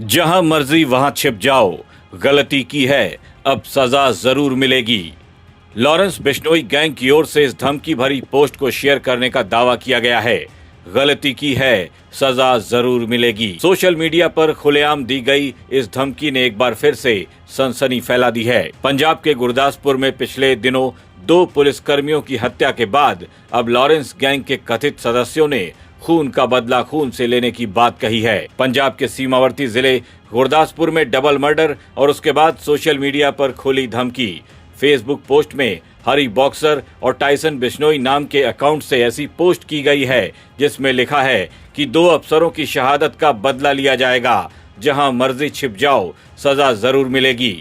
जहां मर्जी वहां छिप जाओ, गलती की है अब सजा जरूर मिलेगी। लॉरेंस बिश्नोई गैंग की ओर से इस धमकी भरी पोस्ट को शेयर करने का दावा किया गया है। गलती की है सजा जरूर मिलेगी। सोशल मीडिया पर खुलेआम दी गई इस धमकी ने एक बार फिर से सनसनी फैला दी है। पंजाब के गुरदासपुर में पिछले दिनों 2 पुलिसकर्मियों की हत्या के बाद अब लॉरेंस गैंग के कथित सदस्यों ने खून का बदला खून से लेने की बात कही है। पंजाब के सीमावर्ती जिले गुरदासपुर में डबल मर्डर और उसके बाद सोशल मीडिया पर खुली धमकी। फेसबुक पोस्ट में हरी बॉक्सर और टाइसन बिश्नोई नाम के अकाउंट से ऐसी पोस्ट की गई है जिसमें लिखा है कि 2 अफसरों की शहादत का बदला लिया जाएगा। जहां मर्जी छिप जाओ, सजा जरूर मिलेगी।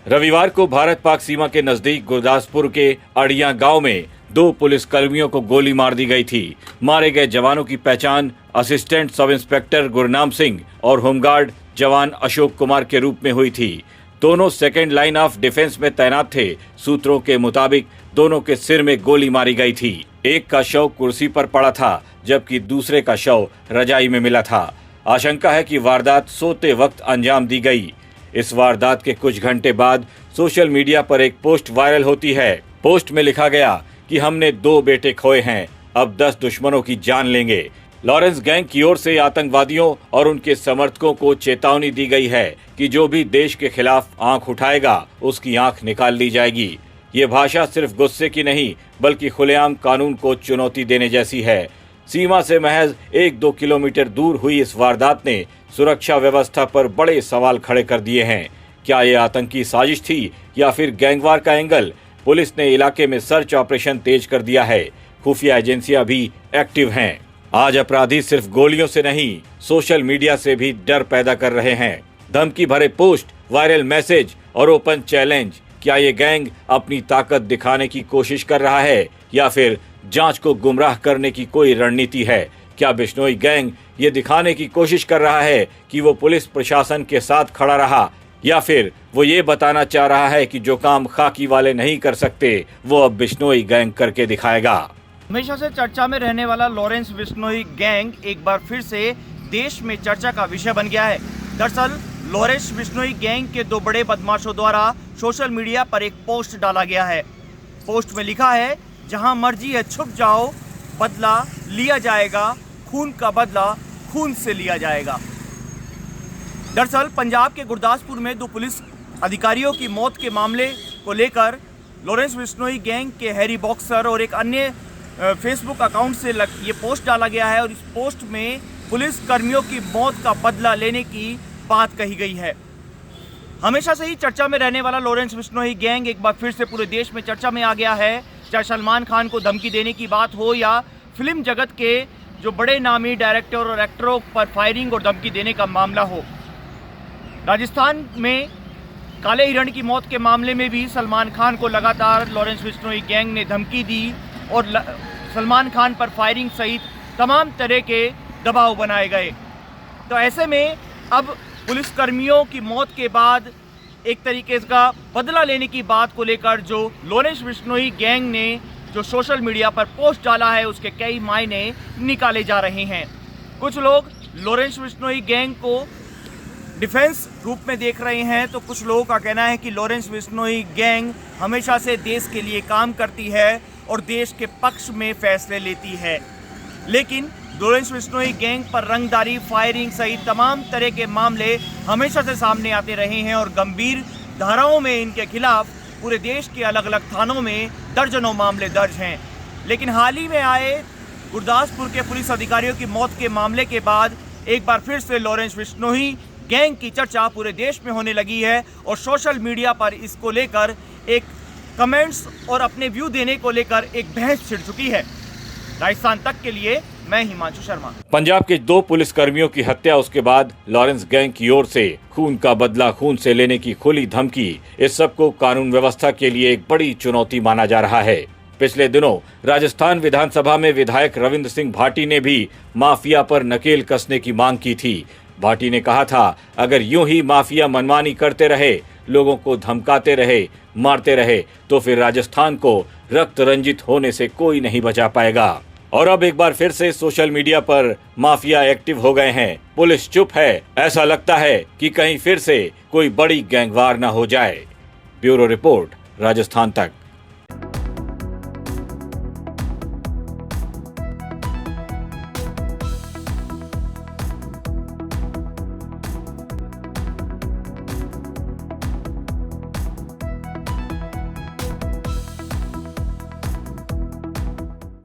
रविवार को भारत पाक सीमा के नजदीक गुरदासपुर के अड़िया गांव में 2 पुलिसकर्मियों को गोली मार दी गई थी। मारे गए जवानों की पहचान assistant sub inspector Gurnam Singh और होमगार्ड जवान अशोक कुमार के रूप में हुई थी। दोनों सेकेंड लाइन ऑफ डिफेंस में तैनात थे। सूत्रों के मुताबिक दोनों के सिर में गोली मारी गई थी। एक का शव कुर्सी पर पड़ा था जबकि दूसरे का शव रजाई में मिला था। आशंका है कि वारदात सोते वक्त अंजाम दी गई। इस वारदात के कुछ घंटे बाद सोशल मीडिया पर एक पोस्ट वायरल होती है। पोस्ट में लिखा गया कि हमने 2 बेटे खोए हैं, अब 10 दुश्मनों की जान लेंगे। लॉरेंस गैंग की ओर से आतंकवादियों और उनके समर्थकों को चेतावनी दी गई है कि जो भी देश के खिलाफ आंख उठाएगा उसकी आंख निकाल ली जाएगी। ये भाषा सिर्फ गुस्से की नहीं बल्कि खुलेआम कानून को चुनौती देने जैसी है। सीमा से महज 1-2 किलोमीटर दूर हुई इस वारदात ने सुरक्षा व्यवस्था पर बड़े सवाल खड़े कर दिए हैं। क्या ये आतंकी साजिश थी या फिर गैंगवार का एंगल? पुलिस ने इलाके में सर्च ऑपरेशन तेज कर दिया है। खुफिया एजेंसियां भी एक्टिव हैं। आज अपराधी सिर्फ गोलियों से नहीं, सोशल मीडिया से भी डर पैदा कर रहे हैं। धमकी भरे पोस्ट, वायरल मैसेज और ओपन चैलेंज। क्या ये गैंग अपनी ताकत दिखाने की कोशिश कर रहा है या फिर जांच को गुमराह करने की कोई रणनीति है? क्या बिश्नोई गैंग ये दिखाने की कोशिश कर रहा है कि वो पुलिस प्रशासन के साथ खड़ा रहा या फिर वो ये बताना चाह रहा है कि जो काम खाकी वाले नहीं कर सकते वो अब बिश्नोई गैंग करके दिखाएगा? हमेशा से चर्चा में रहने वाला लॉरेंस बिश्नोई गैंग एक बार फिर से देश में चर्चा का विषय बन गया है। दरअसल लॉरेंस बिश्नोई गैंग के 2 बड़े बदमाशों द्वारा सोशल मीडिया पर एक पोस्ट डाला गया है। पोस्ट में लिखा है, जहां मर्जी है छुप जाओ, बदला लिया जाएगा, खून का बदला खून से लिया जाएगा। दरअसल पंजाब के गुरदासपुर में 2 पुलिस अधिकारियों की मौत के मामले को लेकर लॉरेंस बिश्नोई गैंग के हैरी बॉक्सर और एक अन्य फेसबुक अकाउंट से ये पोस्ट डाला गया है और इस पोस्ट में पुलिस कर्मियों की मौत का बदला लेने की बात कही गई है। हमेशा से ही चर्चा में रहने वाला लॉरेंस बिश्नोई गैंग एक बार फिर से पूरे देश में चर्चा में आ गया है। चाहे सलमान खान को धमकी देने की बात हो या फिल्म जगत के जो बड़े नामी डायरेक्टर और एक्टरों पर फायरिंग और धमकी देने का मामला हो। राजस्थान में काले हिरण की मौत के मामले में भी सलमान खान को लगातार लॉरेंस बिश्नोई गैंग ने धमकी दी और सलमान खान पर फायरिंग सहित तमाम तरह के दबाव बनाए गए। तो ऐसे में अब पुलिसकर्मियों की मौत के बाद एक तरीके का बदला लेने की बात को लेकर जो लॉरेंस बिश्नोई गैंग ने जो सोशल मीडिया पर पोस्ट डाला है उसके कई मायने निकाले जा रहे हैं। कुछ लोग लॉरेंस बिश्नोई गैंग को डिफेंस रूप में देख रहे हैं तो कुछ लोगों का कहना है कि लॉरेंस बिश्नोई गैंग हमेशा से देश के लिए काम करती है और देश के पक्ष में फैसले लेती है। लेकिन लॉरेंस बिश्नोई गैंग पर रंगदारी, फायरिंग सहित तमाम तरह के मामले हमेशा से सामने आते रहे हैं और गंभीर धाराओं में इनके खिलाफ पूरे देश के अलग अलग थानों में दर्जनों मामले दर्ज हैं। लेकिन हाल ही में आए गुरदासपुर के पुलिस अधिकारियों की मौत के मामले के बाद एक बार फिर से लॉरेंस बिश्नोई गैंग की चर्चा पूरे देश में होने लगी है और सोशल मीडिया पर इसको लेकर एक कमेंट्स और अपने व्यू देने को लेकर एक बहस छिड़ चुकी है। राजस्थान तक के लिए मैं हिमांशु शर्मा। पंजाब के 2 पुलिसकर्मियों की हत्या, उसके बाद लॉरेंस गैंग की ओर से खून का बदला खून से लेने की खुली धमकी, इस सब को कानून व्यवस्था के लिए एक बड़ी चुनौती माना जा रहा है। पिछले दिनों राजस्थान विधानसभा में विधायक रविंद्र सिंह भाटी ने भी माफिया पर नकेल कसने की मांग की थी। भाटी ने कहा था, अगर यूं ही माफिया मनमानी करते रहे, लोगों को धमकाते रहे, मारते रहे तो फिर राजस्थान को रक्त रंजित होने से कोई नहीं बचा पाएगा। और अब एक बार फिर से सोशल मीडिया पर माफिया एक्टिव हो गए हैं। पुलिस चुप है। ऐसा लगता है कि कहीं फिर से कोई बड़ी गैंगवार न हो जाए। ब्यूरो रिपोर्ट, राजस्थान तक।